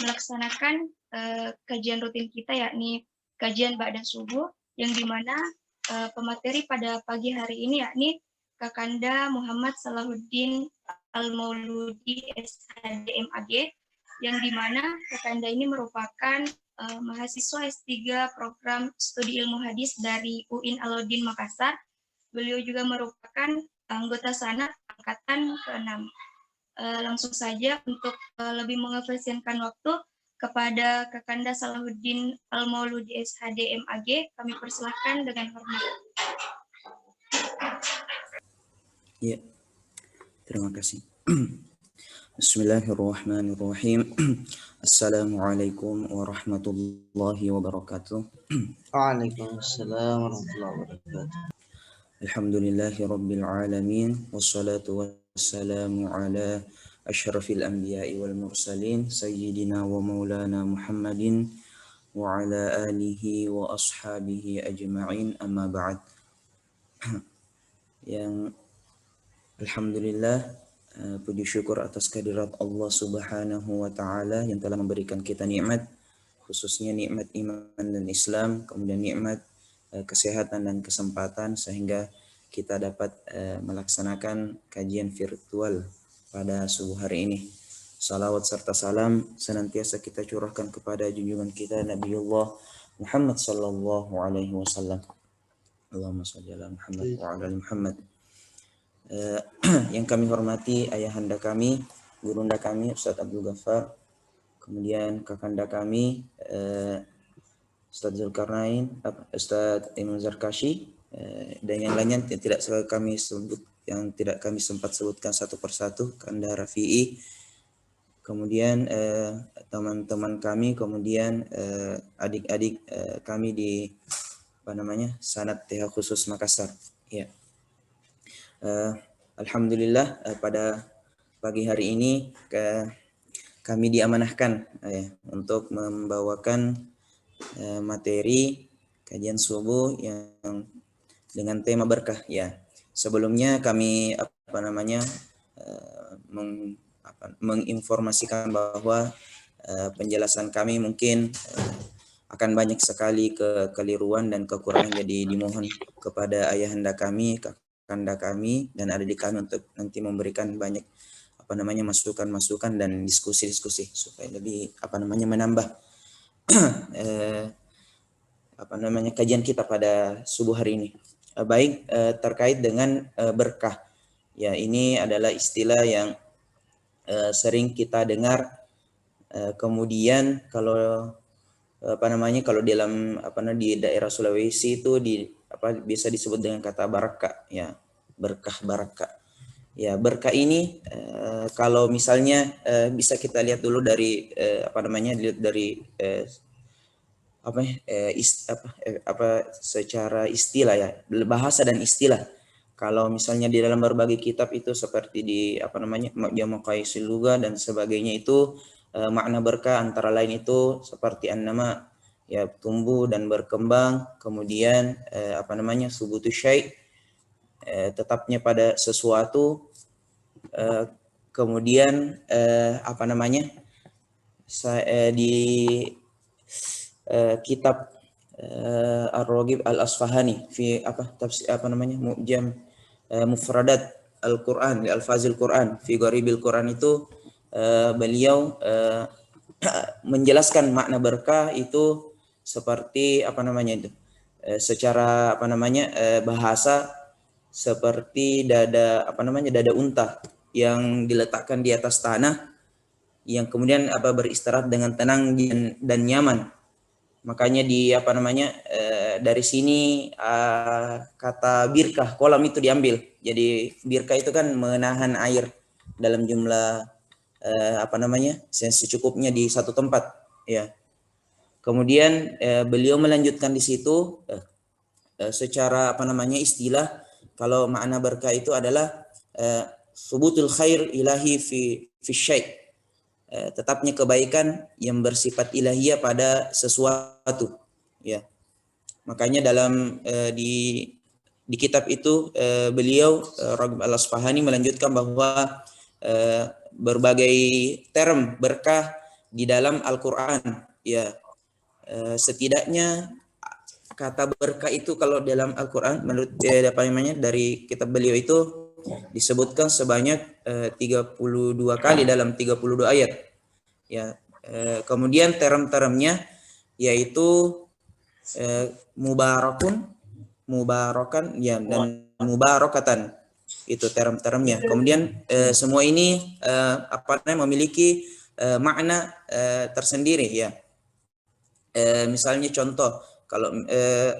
melaksanakan kajian rutin kita, yakni kajian ba'da subuh, yang dimana pemateri pada pagi hari ini yakni Kakanda Muhammad Salahuddin Al-Mauludi SHD MAG, yang dimana Kakanda ini merupakan mahasiswa S3 program studi ilmu hadis dari UIN Alauddin Makassar. Beliau juga merupakan anggota Sanat angkatan ke-6. Langsung saja untuk lebih mengefisienkan waktu kepada Kakanda Salahuddin Al-Mauludi SHD MAG, kami persilahkan dengan hormat. Ya, terima kasih. Bismillahirrahmanirrahim. Assalamualaikum warahmatullahi wabarakatuh. Waalaikumsalam warahmatullahi wabarakatuh. Alhamdulillahi rabbil alamin, wassalatu wassalamu ala asyrafil anbiya'i wal mursalin, sayyidina wa maulana Muhammadin wa ala alihi wa ashabihi ajma'in, amma ba'd. Yang alhamdulillah, puji syukur atas kehadirat Allah Subhanahu wa taala yang telah memberikan kita nikmat, khususnya nikmat iman dan Islam, kemudian nikmat kesehatan dan kesempatan sehingga kita dapat melaksanakan kajian virtual pada subuh hari ini. Salawat serta salam senantiasa kita curahkan kepada junjungan kita Nabiullah Muhammad sallallahu alaihi wasallam. Allahumma shalli ala Muhammad wa ala ali Muhammad. Yang kami hormati ayahanda kami, gurunda kami Ustadz Abdul Ghaffar, kemudian kakanda kami Ustadz Zulkarnain, Ustadz Imam Zarkashi, dan yang lainnya tidak kami sebut, yang tidak kami sempat sebutkan satu persatu, Kanda Rafi'i, kemudian teman-teman kami, kemudian adik-adik kami di Sanat TH Khusus Makassar. Ya. Alhamdulillah pada pagi hari ini kami diamanahkan untuk membawakan materi kajian subuh yang dengan tema berkah. Ya, sebelumnya kami menginformasikan bahwa penjelasan kami mungkin akan banyak sekali kekeliruan dan kekurangan, jadi dimohon kepada ayahanda kami, kakanda kami, dan adik kami untuk nanti memberikan banyak masukan-masukan dan diskusi-diskusi supaya lebih menambah kajian kita pada subuh hari ini. Baik, terkait dengan berkah. Ya, ini adalah istilah yang sering kita dengar. Kemudian kalau kalau dalam di daerah Sulawesi itu biasa disebut dengan kata barakah, ya, berkah barakah. Ya, berkah ini kalau misalnya bisa kita lihat dulu dari secara istilah, ya, bahasa dan istilah. Kalau misalnya di dalam berbagai kitab itu seperti di Jamu Qaisil Lugha dan sebagainya itu makna berkah antara lain itu seperti an-nama, ya, tumbuh dan berkembang, kemudian subutu syai', tetapnya pada sesuatu, kemudian di kitab Ar-Raghib Al-Asfahani fi Mu'jam Mufradat Al-Quran, Al-Fazil Quran fi Gharibil Quran itu beliau menjelaskan makna berkah itu seperti secara bahasa seperti dada unta yang diletakkan di atas tanah, yang kemudian beristirahat dengan tenang dan nyaman. Makanya dari sini kata birkah, kolam itu diambil. Jadi birkah itu kan menahan air dalam jumlah secukupnya di satu tempat, ya. Kemudian beliau melanjutkan di situ secara istilah, kalau makna berkah itu adalah subutul khair ilahi fi syai', tetapnya kebaikan yang bersifat ilahiyah pada sesuatu, ya. Makanya dalam di kitab itu beliau Raghib Al-Asfahani melanjutkan bahwa berbagai term berkah di dalam Al-Qur'an, ya. Setidaknya kata berkah itu kalau dalam Al-Qur'an menurut apa namanya dari kitab beliau itu disebutkan sebanyak 32 kali dalam 32 ayat. Ya, kemudian term-termnya yaitu mubarakun, mubarakan, ya, dan mubarakatan, itu term-termnya. Kemudian semua ini apa namanya memiliki makna tersendiri, ya. Misalnya contoh, kalau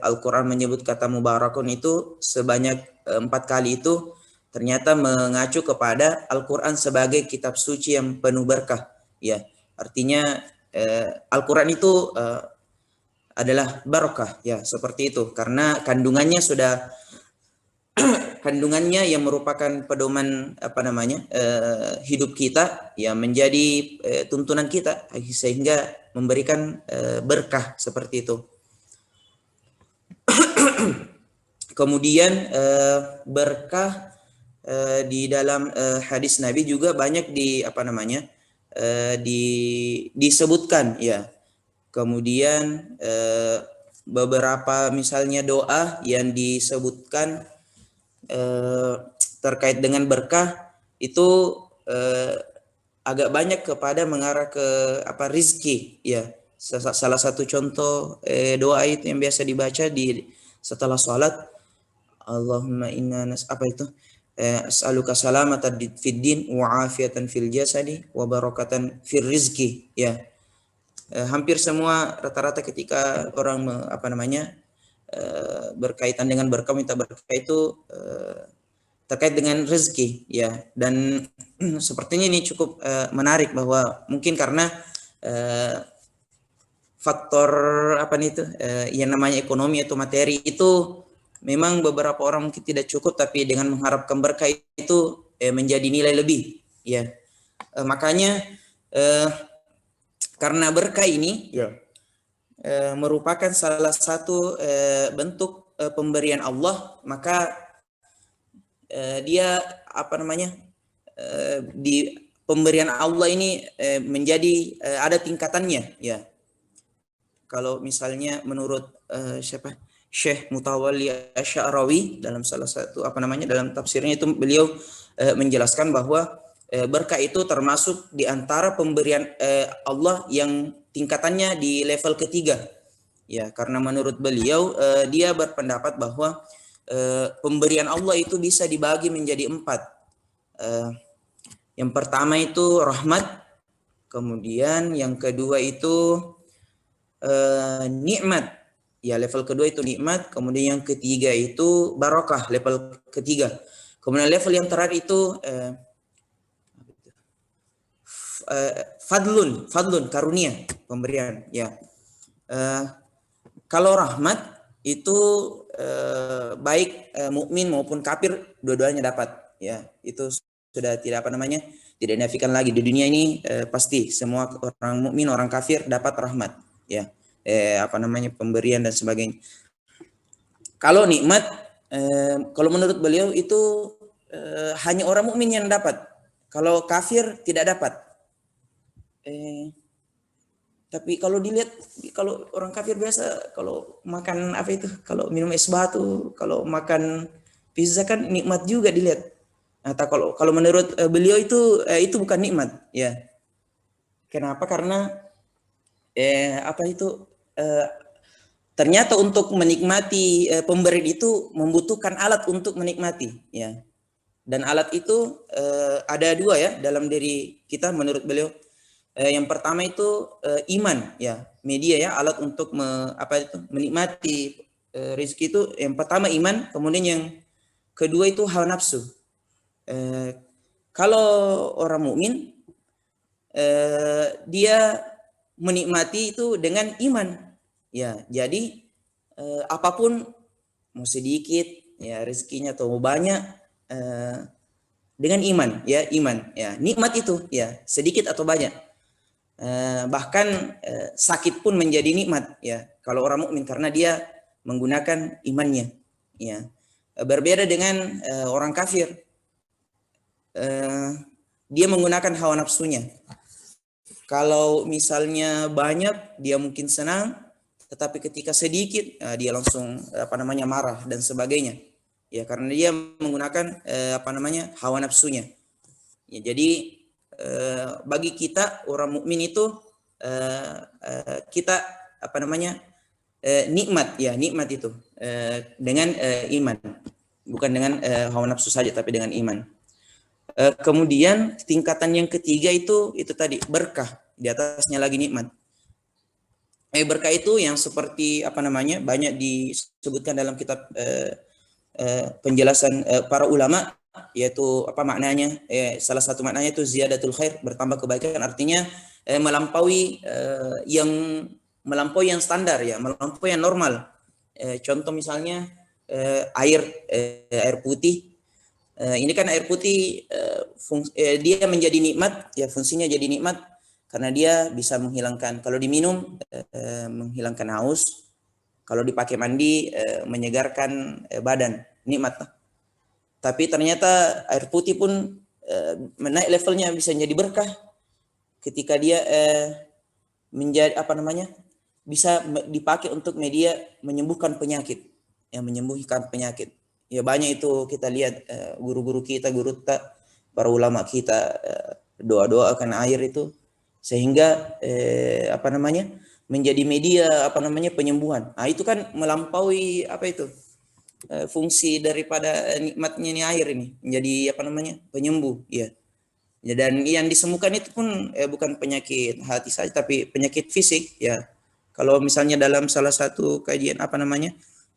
Al-Quran menyebut kata mubarakun itu sebanyak 4 kali, itu ternyata mengacu kepada Al-Quran sebagai kitab suci yang penuh berkah, ya. Artinya Al-Quran itu adalah barokah, ya, seperti itu, karena kandungannya yang merupakan pedoman apa namanya hidup kita, ya, menjadi tuntunan kita sehingga memberikan berkah seperti itu. Kemudian berkah di dalam hadis Nabi juga banyak disebutkan, ya. Kemudian beberapa misalnya doa yang disebutkan terkait dengan berkah itu agak banyak kepada mengarah ke rizki, ya. Salah satu contoh doa itu yang biasa dibaca setelah sholat, Allahumma inna as'aluka salamatan fid din wa afiatan fil jasadi wa barakatan fil rizki, ya. Hampir semua rata-rata ketika orang berkaitan dengan berkah, minta berkah itu terkait dengan rezeki, ya. Dan sepertinya ini cukup menarik, bahwa mungkin karena faktor yang namanya ekonomi atau materi itu memang beberapa orang mungkin tidak cukup, tapi dengan mengharapkan berkah itu menjadi nilai lebih, ya. Makanya karena berkah ini, ya, merupakan salah satu bentuk pemberian Allah, maka dia di pemberian Allah ini menjadi ada tingkatannya, ya. Kalau misalnya menurut Syekh Mutawalli Asy'arawi dalam salah satu dalam tafsirnya itu, beliau menjelaskan bahwa berkah itu termasuk di antara pemberian Allah yang tingkatannya di level ketiga, ya. Karena menurut beliau dia berpendapat bahwa pemberian Allah itu bisa dibagi menjadi 4. Yang pertama itu rahmat, kemudian yang kedua itu nikmat, ya, level kedua itu nikmat, kemudian yang ketiga itu barakah, level ketiga, kemudian level yang terakhir itu fadlun, karunia, pemberian, ya. Kalau rahmat itu baik mukmin maupun kafir dua-duanya dapat, ya. Itu sudah tidak tidak dinafikan lagi. Di dunia ini pasti semua orang mukmin, orang kafir dapat rahmat, ya. Pemberian dan sebagainya. Kalau nikmat, kalau menurut beliau itu hanya orang mukmin yang dapat. Kalau kafir tidak dapat. Tapi kalau dilihat, kalau orang kafir biasa kalau makan kalau minum es batu, kalau makan pizza kan nikmat juga dilihat. Nah, kalau menurut beliau itu bukan nikmat, ya. Kenapa? Karena ternyata untuk menikmati pemberian itu membutuhkan alat untuk menikmati, ya. Dan alat itu ada 2, ya, dalam diri kita menurut beliau. Yang pertama itu iman, ya, media, ya, alat untuk menikmati rezeki itu. Yang pertama iman, kemudian yang kedua itu hawa nafsu. Kalau orang mukmin dia menikmati itu dengan iman, ya. Jadi apapun, mau sedikit, ya, rezekinya, atau mau banyak, dengan iman, ya, nikmat itu, ya, sedikit atau banyak. Bahkan sakit pun menjadi nikmat, ya, kalau orang mukmin, karena dia menggunakan imannya, ya. Berbeda dengan orang kafir, dia menggunakan hawa nafsunya. Kalau misalnya banyak, dia mungkin senang, tetapi ketika sedikit, dia langsung marah dan sebagainya. Ya, karena dia menggunakan hawa nafsunya. Ya, jadi bagi kita orang mukmin itu kita nikmat itu dengan iman, bukan dengan hawa nafsu saja, tapi dengan iman. Kemudian tingkatan yang ketiga itu tadi berkah, di atasnya lagi nikmat. Berkah itu yang seperti banyak disebutkan dalam kitab penjelasan para ulama, yaitu apa maknanya? Salah satu maknanya itu ziyadatul khair, bertambah kebaikan, artinya melampaui yang standar, ya, melampaui yang normal. Contoh misalnya air putih. Ini kan air putih dia menjadi nikmat, ya, fungsinya jadi nikmat karena dia bisa menghilangkan, kalau diminum menghilangkan haus, kalau dipakai mandi menyegarkan badan, nikmat. Tapi ternyata air putih pun menaik levelnya, bisa menjadi berkah ketika dia menjadi bisa dipakai untuk media menyembuhkan penyakit, Ya, banyak itu kita lihat guru-guru kita, para ulama kita doa-doa akan air itu, sehingga menjadi media penyembuhan. Nah, itu kan melampaui fungsi daripada nikmatnya ini air ini, menjadi penyembuh, ya. Dan yang disembuhkan itu pun bukan penyakit hati saja, tapi penyakit fisik, ya. Kalau misalnya dalam salah satu kajian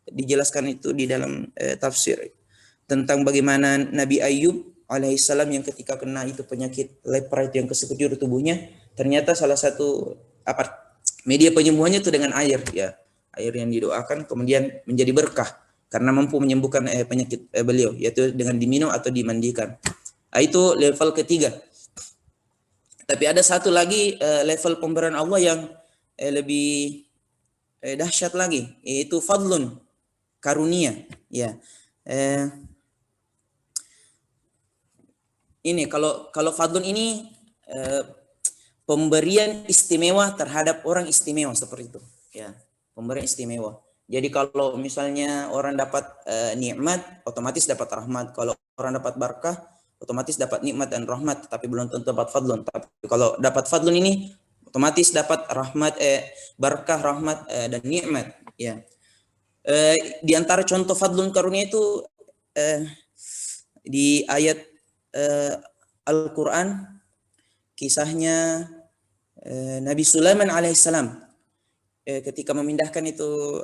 dijelaskan itu di dalam tafsir tentang bagaimana Nabi Ayub alaihissalam yang ketika kena itu penyakit lepra itu yang ke-7 tubuhnya, ternyata salah satu media penyembuhannya itu dengan air, ya. Air yang didoakan kemudian menjadi berkah karena mampu menyembuhkan penyakit beliau, yaitu dengan diminum atau dimandikan. Itu level ketiga. Tapi ada satu lagi level pemberian Allah yang lebih dahsyat lagi, yaitu fadlun, karunia, ya. Ini kalau fadlun ini pemberian istimewa terhadap orang istimewa, seperti itu, ya. Pemberian istimewa. Jadi kalau misalnya orang dapat nikmat, otomatis dapat rahmat. Kalau orang dapat barakah, otomatis dapat nikmat dan rahmat, tapi belum tentu dapat fadlun. Tapi kalau dapat fadlun ini otomatis dapat rahmat, barakah, rahmat dan nikmat, ya. Di antara contoh fadlun karunia itu di ayat Al-Quran, kisahnya Nabi Sulaiman alaihissalam ketika memindahkan itu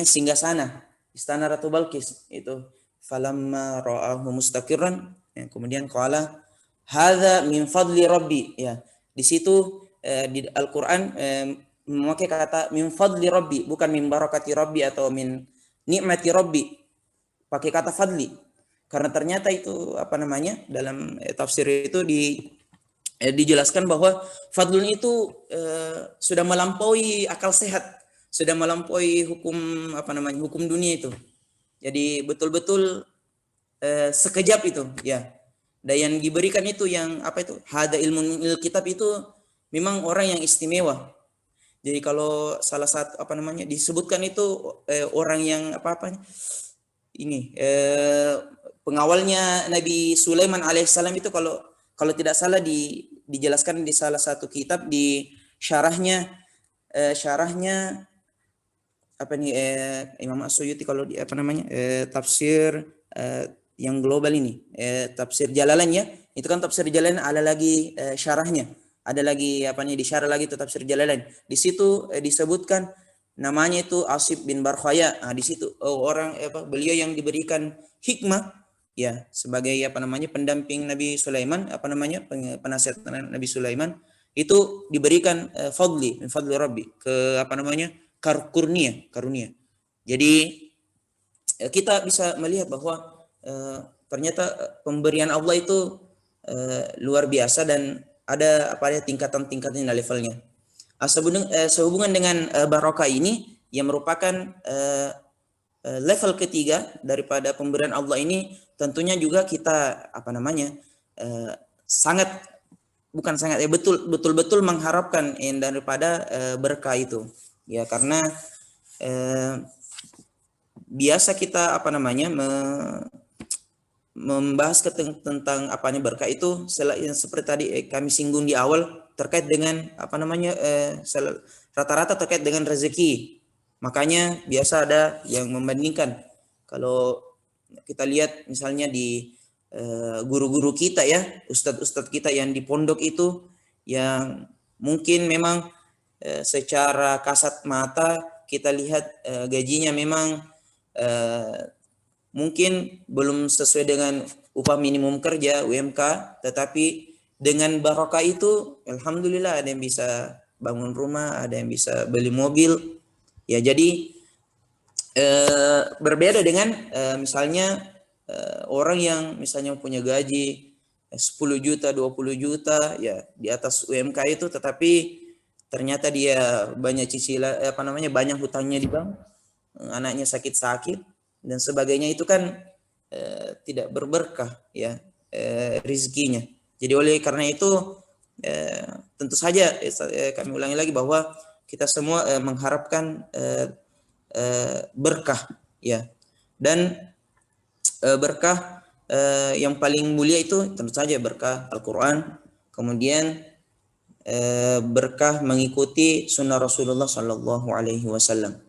singgasana istana Ratu Balqis itu, falamma ra'ahu mustaqirran, kemudian qala hadza min fadli rabbi, ya. Di situ di Al-Qur'an memakai kata min fadli rabbi, bukan min barakati rabbi atau min nikmati rabbi, pakai kata fadli, karena ternyata itu dalam tafsir itu dijelaskan bahwa fadlun itu sudah melampaui akal sehat, sudah melampaui hukum dunia itu. Jadi betul-betul sekejap itu, ya. Dan yang diberikan itu yang hada ilmu kitab itu memang orang yang istimewa. Jadi kalau salah satu disebutkan itu orang yang pengawalnya Nabi Sulaiman alaihissalam itu, kalau tidak salah dijelaskan di salah satu kitab, di syarahnya Imam As-Suyuti, kalau di tafsir yang global ini, tafsir Jalalain, ya. Itu kan tafsir Jalalain ada lagi syarahnya. Ada lagi disyarah lagi itu tafsir Jalalain. Di situ disebutkan namanya itu Asib bin Barkhaya. Nah, di situ beliau yang diberikan hikmah, ya, sebagai pendamping Nabi Sulaiman, penasihat Nabi Sulaiman, itu diberikan fadli rabbi, ke karunia. Jadi kita bisa melihat bahwa ternyata pemberian Allah itu luar biasa, dan ada tingkatan-tingkatnya, levelnya. Sehubungan dengan barakah ini, yang merupakan level ketiga daripada pemberian Allah ini, tentunya juga kita sangat bukan sangat ya betul-betul mengharapkan daripada berkah itu ya, karena biasa kita membahas tentang apanya berkah itu seperti tadi kami singgung di awal terkait dengan rata-rata terkait dengan rezeki. Makanya biasa ada yang membandingkan, kalau kita lihat misalnya di guru-guru kita ya, ustadz-ustadz kita yang di pondok itu, yang mungkin memang secara kasat mata kita lihat gajinya memang mungkin belum sesuai dengan upah minimum kerja UMK, tetapi dengan barokah itu alhamdulillah ada yang bisa bangun rumah, ada yang bisa beli mobil ya. Jadi berbeda dengan misalnya orang yang misalnya punya gaji 10 juta, 20 juta ya di atas UMK itu, tetapi ternyata dia banyak cicilan banyak hutangnya di bank, anaknya sakit-sakit dan sebagainya, itu kan tidak berberkah ya rizkinya. Jadi oleh karena itu tentu saja kami ulangi lagi bahwa kita semua mengharapkan berkah ya, dan berkah yang paling mulia itu tentu saja berkah Al-Quran, kemudian berkah mengikuti sunnah Rasulullah Sallallahu Alaihi Wasallam.